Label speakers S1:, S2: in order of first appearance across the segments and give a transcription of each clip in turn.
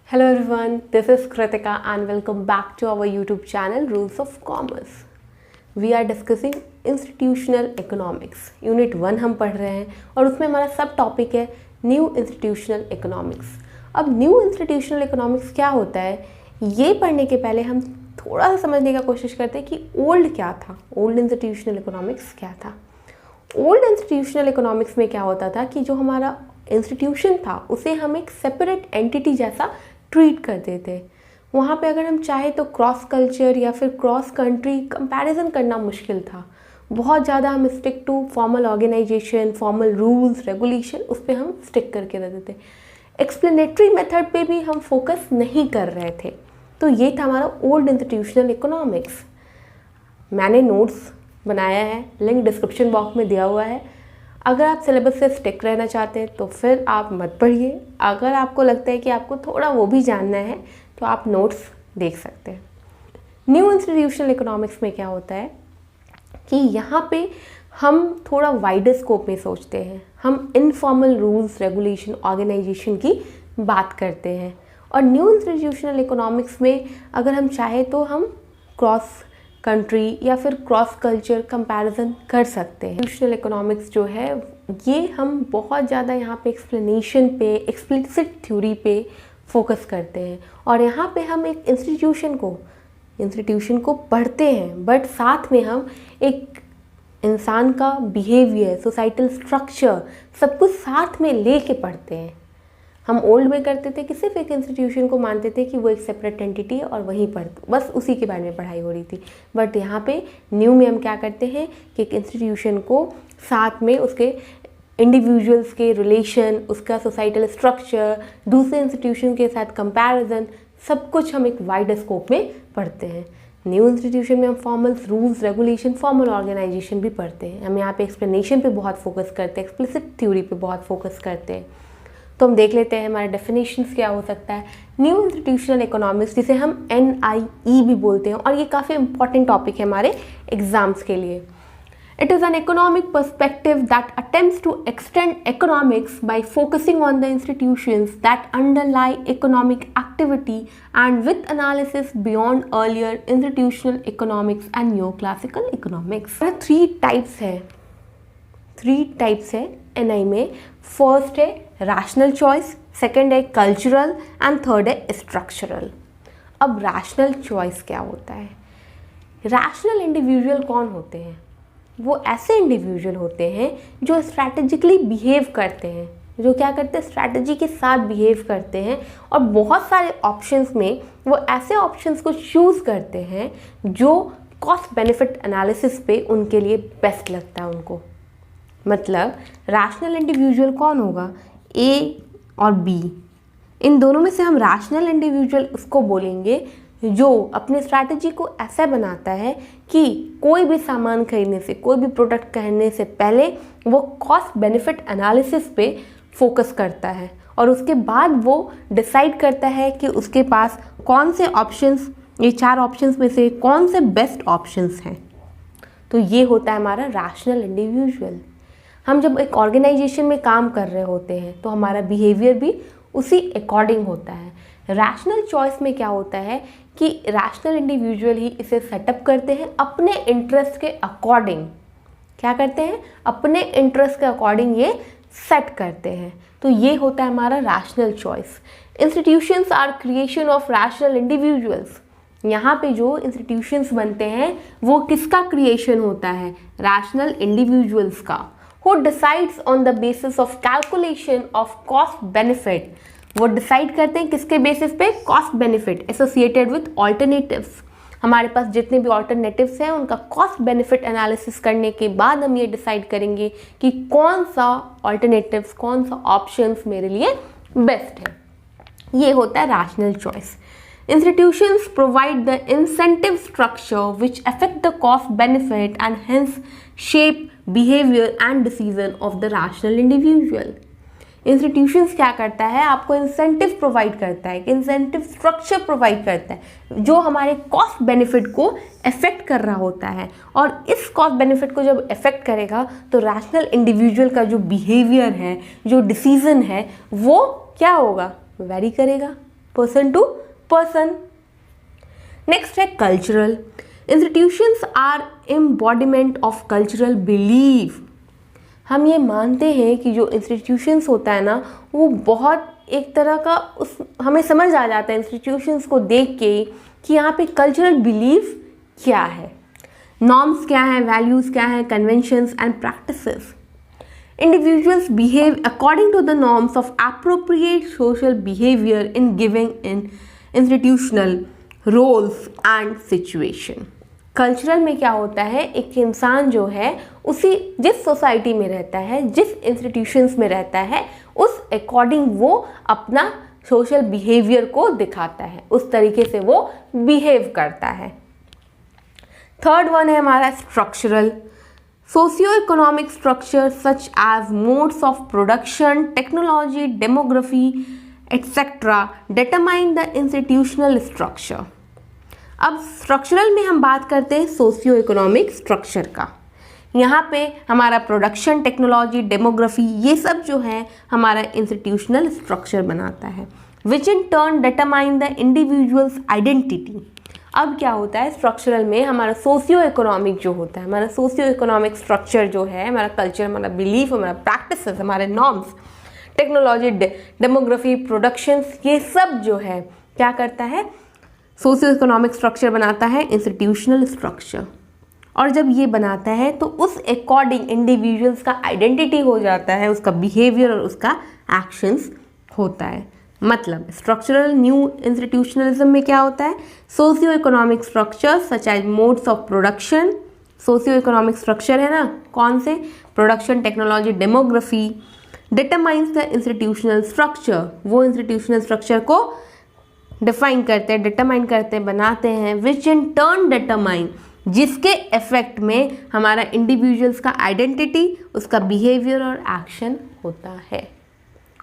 S1: Hello everyone, this is Kritika and welcome back to our YouTube channel Rules of Commerce. We are discussing institutional economics. Unit 1 हम पढ़ रहे हैं और उसमें हमारा सब टॉपिक है न्यू इंस्टीट्यूशनल इकोनॉमिक्स. अब न्यू इंस्टीट्यूशनल इकोनॉमिक्स क्या होता है, ये पढ़ने के पहले हम थोड़ा सा समझने का कोशिश करते हैं कि ओल्ड क्या था, ओल्ड इंस्टीट्यूशनल इकोनॉमिक्स क्या था. ओल्ड इंस्टीट्यूशनल इकोनॉमिक्स में क्या होता था कि जो हमारा इंस्टीट्यूशन था उसे हम एक सेपरेट एंटिटी जैसा ट्रीट करते थे. वहाँ पे अगर हम चाहे तो क्रॉस कल्चर या फिर क्रॉस कंट्री कंपैरिजन करना मुश्किल था. बहुत ज़्यादा हम stick to formal organisation, formal rules, regulation, उस पर हम स्टिक करके रहते थे. एक्सप्लेनेटरी मेथड पे भी हम फोकस नहीं कर रहे थे. तो ये था हमारा ओल्ड इंस्टीट्यूशनल इकोनॉमिक्स. मैंने नोट्स बनाया है, लिंक डिस्क्रिप्शन बॉक्स में दिया हुआ है. अगर आप सिलेबस से स्टिक रहना चाहते हैं तो फिर आप मत पढ़िए. अगर आपको लगता है कि आपको थोड़ा वो भी जानना है तो आप नोट्स देख सकते हैं. न्यू इंस्टीट्यूशनल इकोनॉमिक्स में क्या होता है कि यहाँ पे हम थोड़ा वाइडर स्कोप में सोचते हैं. हम इनफॉर्मल रूल्स, रेगुलेशन, ऑर्गेनाइजेशन की बात करते हैं. और न्यू इंस्टीट्यूशनल इकोनॉमिक्स में अगर हम चाहें तो हम क्रॉस कंट्री या फिर क्रॉस कल्चर कंपैरिजन कर सकते हैं. इंस्टीट्यूशनल इकोनॉमिक्स जो है ये हम बहुत ज़्यादा यहाँ पे एक्सप्लेनेशन पे, एक्सप्लिसिट थ्योरी पे फोकस करते हैं. और यहाँ पे हम एक इंस्टीट्यूशन को पढ़ते हैं, बट साथ में हम एक इंसान का बिहेवियर, सोसाइटल स्ट्रक्चर, सब कुछ साथ में ले के पढ़ते हैं. हम ओल्ड में करते थे कि सिर्फ एक इंस्टीट्यूशन को मानते थे कि वो एक सेपरेट एंटिटी है और वहीं पर बस उसी के बारे में पढ़ाई हो रही थी. बट यहाँ पे न्यू में हम क्या करते हैं कि एक इंस्टीट्यूशन को साथ में उसके इंडिविजुअल्स के रिलेशन, उसका सोसाइटल स्ट्रक्चर, दूसरे इंस्टीट्यूशन के साथ कंपैरिजन, सब कुछ हम एक वाइड स्कोप में पढ़ते हैं. न्यू इंस्टीट्यूशन में हम formal rules, regulation, formal organisation भी पढ़ते हैं. हम यहाँ पे एक्सप्लेनेशन पे बहुत फोकस करते हैं, एक्सप्लिसिट थ्योरी पे बहुत फोकस करते हैं. तो हम देख लेते हैं हमारे डेफिनेशंस क्या हो सकता है. न्यू इंस्टीट्यूशनल इकोनॉमिक्स, जिसे हम NIE भी बोलते हैं, और ये काफ़ी इंपॉर्टेंट टॉपिक है हमारे एग्जाम्स के लिए. It is an economic perspective that attempts to extend economics by focusing on the institutions that underlie economic activity and with analysis beyond earlier institutional economics and new classical economics. Three types है NI में. First है rational choice, second है cultural and third है structural. अब rational choice क्या होता है? Rational individual कौन होते हैं? वो ऐसे इंडिविजुअल होते हैं जो स्ट्रैटेजिकली बिहेव करते हैं, जो क्या करते हैं, स्ट्रैटेजी के साथ बिहेव करते हैं. और बहुत सारे ऑप्शंस में वो ऐसे ऑप्शंस को चूज़ करते हैं जो कॉस्ट बेनिफिट एनालिसिस पे उनके लिए बेस्ट लगता है उनको. मतलब रैशनल इंडिविजुअल कौन होगा? A और B, इन दोनों में से हम रैशनल इंडिविजुअल उसको बोलेंगे जो अपने स्ट्रैटेजी को ऐसा बनाता है कि कोई भी सामान खरीदने से, कोई भी प्रोडक्ट खरीदने से पहले वो कॉस्ट बेनिफिट एनालिसिस पे फोकस करता है और उसके बाद वो डिसाइड करता है कि उसके पास कौन से ऑप्शंस, ये 4 ऑप्शंस में से कौन से बेस्ट ऑप्शंस हैं. तो ये होता है हमारा रैशनल इंडिविजुअल. हम जब एक ऑर्गेनाइजेशन में काम कर रहे होते हैं तो हमारा बिहेवियर भी उसी अकॉर्डिंग होता है. रैशनल चॉइस में क्या होता है कि रैशनल इंडिविजुअल ही इसे सेटअप करते हैं अपने इंटरेस्ट के अकॉर्डिंग. क्या करते हैं? अपने इंटरेस्ट के अकॉर्डिंग ये सेट करते हैं. तो ये होता है हमारा rational choice. Institutions are creation of rational individuals. यहाँ पे जो इंस्टीट्यूशंस बनते हैं वो किसका क्रिएशन होता है? रैशनल इंडिविजुअल्स का. Who decides on the basis of calculation of cost benefit. वो डिसाइड करते हैं किसके बेसिस पे? Cost benefit associated with alternatives. हमारे पास जितने भी ऑल्टरनेटिव्स हैं उनका कॉस्ट बेनिफिट एनालिसिस करने के बाद हम ये डिसाइड करेंगे कि कौन सा ऑल्टरनेटिव्स, कौन सा ऑप्शंस मेरे लिए बेस्ट है. ये होता है rational choice. Institutions provide the incentive structure which affect the cost benefit and hence shape behavior and decision of the rational individual. Institutions क्या करता है? आपको इंसेंटिव प्रोवाइड करता है, इंसेंटिव स्ट्रक्चर प्रोवाइड करता है जो हमारे कॉस्ट बेनिफिट को अफेक्ट कर रहा होता है. और इस कॉस्ट बेनिफिट को जब अफेक्ट करेगा तो रैशनल इंडिविजुअल का जो बिहेवियर है, जो डिसीजन है, वो क्या होगा? वेरी करेगा. Person to person. नेक्स्ट है cultural. Institutions are embodiment of cultural belief. हम ये मानते हैं कि जो इंस्टीट्यूशंस होता है ना, वो बहुत एक तरह का हमें समझ आ जाता है इंस्टीट्यूशंस को देख के कि यहाँ पे कल्चरल बिलीफ क्या है, नॉर्म्स क्या हैं, वैल्यूज़ क्या हैं, conventions and practices. Individuals behave according to the norms of appropriate social behavior in giving in institutional roles and situation. Cultural में क्या होता है, एक इंसान जो है उसी जिस सोसाइटी में रहता है, जिस इंस्टीट्यूशंस में रहता है, उस अकॉर्डिंग वो अपना सोशल बिहेवियर को दिखाता है, उस तरीके से वो बिहेव करता है। थर्ड वन है हमारा structural. Socio-economic structures such as modes of production, technology, demography, etc. determine the institutional structure. अब स्ट्रक्चरल में हम बात करते हैं सोशियो इकोनॉमिक स्ट्रक्चर का। यहाँ पे हमारा प्रोडक्शन, टेक्नोलॉजी, डेमोग्राफी, ये सब जो है हमारा इंस्टीट्यूशनल स्ट्रक्चर बनाता है, which in turn determine the individual's identity. अब क्या होता है स्ट्रक्चरल में, हमारा सोशियो इकोनॉमिक जो होता है, हमारा सोशियो इकोनॉमिक स्ट्रक्चर जो है, हमारा कल्चर, हमारा बिलीफ, हमारा प्रैक्टिसेस, हमारे नॉर्म्स, टेक्नोलॉजी, डेमोग्राफी, प्रोडक्शंस, ये सब जो है क्या करता है, सोशियो इकोनॉमिक स्ट्रक्चर बनाता है, इंस्टीट्यूशनल स्ट्रक्चर। और जब ये बनाता है तो उस अकॉर्डिंग इंडिविजुअल्स का आइडेंटिटी हो जाता है, उसका बिहेवियर और उसका एक्शंस होता है। मतलब स्ट्रक्चरल न्यू इंस्टीट्यूशनलिज्म में क्या होता है, socio economic structure such as modes of production, socio economic structure है ना, कौन से, production, technology, demography, determines the institutional structure, वो इंस्टीट्यूशनल स्ट्रक्चर को डिफाइन करते हैं, डिटरमाइन करते हैं, बनाते हैं, विच इन टर्न डिटरमाइन, जिसके इफेक्ट में हमारा इंडिविजुअल्स का आइडेंटिटी, उसका बिहेवियर और एक्शन होता है,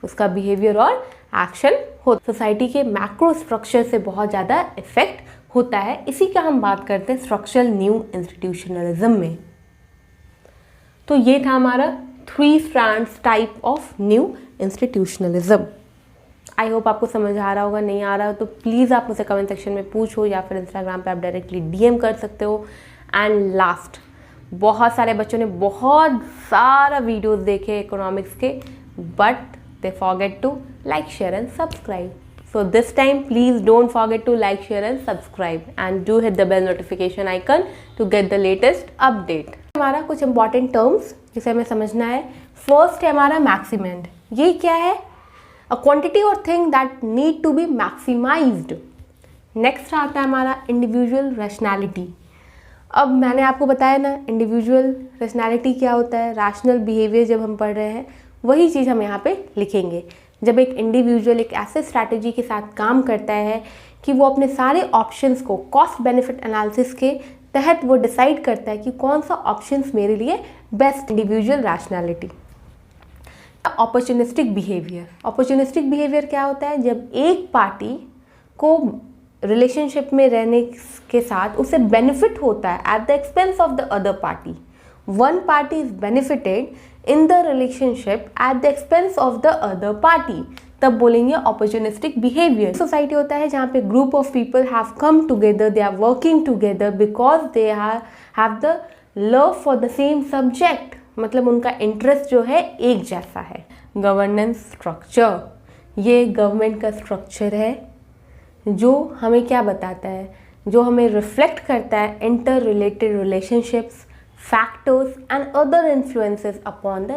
S1: उसका बिहेवियर और एक्शन हो। सोसाइटी के मैक्रो स्ट्रक्चर से बहुत ज़्यादा इफेक्ट होता है। इसी का हम बात करते हैं स्ट्रक्चरल न्यू इंस्टीट्यूशनलिज्म में। तो ये था हमारा 3 strands type of new institutionalism. I hope आपको समझ आ रहा होगा, नहीं आ रहा हो तो प्लीज़ आप मुझसे कमेंट सेक्शन में पूछो या फिर इंस्टाग्राम पे आप डायरेक्टली डीएम कर सकते हो। एंड लास्ट, बहुत सारे बच्चों ने बहुत सारा वीडियोस देखे इकोनॉमिक्स के, but they forget to like, share and subscribe. So this time please don't forget to like, share and subscribe and do hit the bell notification icon to get the latest update. हमारा कुछ important terms जिसे हमें समझना है। First है हमारा maximand। ये क्या है, a quantity or thing that need to be maximized. Next आता है हमारा individual rationality। अब मैंने आपको बताया ना इंडिविजुअल रैशनैलिटी क्या होता है, रैशनल बिहेवियर जब हम पढ़ रहे हैं वही चीज़ हम यहाँ पे लिखेंगे। जब एक इंडिविजुअल एक ऐसे स्ट्रैटेजी के साथ काम करता है कि वो अपने सारे ऑप्शंस को कॉस्ट बेनिफिट एनालिसिस के तहत वो डिसाइड करता है कि कौन सा ऑप्शंस मेरे लिए best, individual rationality. Opportunistic behaviour. Opportunistic behaviour क्या होता है, जब एक पार्टी को रिलेशनशिप में रहने के साथ उसे बेनिफिट होता है at the expense of the other party, one party is benefited in the relationship at the expense of the other party, तब बोलेंगे अपॉर्चुनिस्टिक बिहेवियर। सोसाइटी होता है जहाँ पे group of people have come together, they are working together because they have the love for the same subject, मतलब उनका interest जो है एक जैसा है। गवर्नेंस स्ट्रक्चर, ये गवर्नमेंट का स्ट्रक्चर है जो हमें क्या बताता है, जो हमें रिफ्लेक्ट करता है inter related relationships, factors and other influences upon the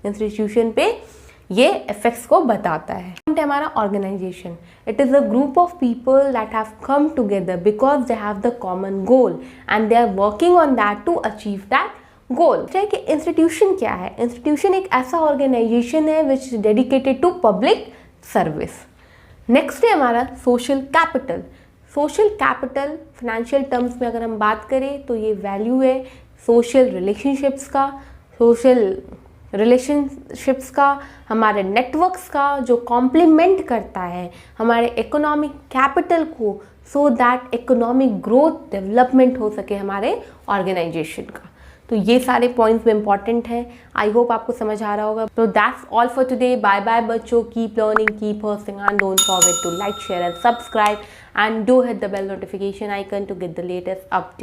S1: institution पे ये इफेक्ट्स को बताता है। हमारा organisation, it is a group of people that have come together because they have the common goal and they are working on that to achieve that goal. चाहे कि institution क्या है, इंस्टीट्यूशन एक ऐसा ऑर्गेनाइजेशन है which is dedicated to public service. Next है हमारा social capital. Social capital financial terms में अगर हम बात करें तो ये वैल्यू है सोशल रिलेशनशिप्स का, हमारे नेटवर्क्स का, जो कॉम्प्लीमेंट करता है हमारे इकोनॉमिक कैपिटल को, so that economic growth development हो सके हमारे ऑर्गेनाइजेशन का। तो ये सारे पॉइंट्स में इंपॉर्टेंट है। आई होप आपको समझ आ रहा होगा। तो that's all for today. Bye bye बच्चों, कीप लर्निंग, कीप हर्सिंग and don't forget to like, share and subscribe and do hit the bell notification icon to get the latest update.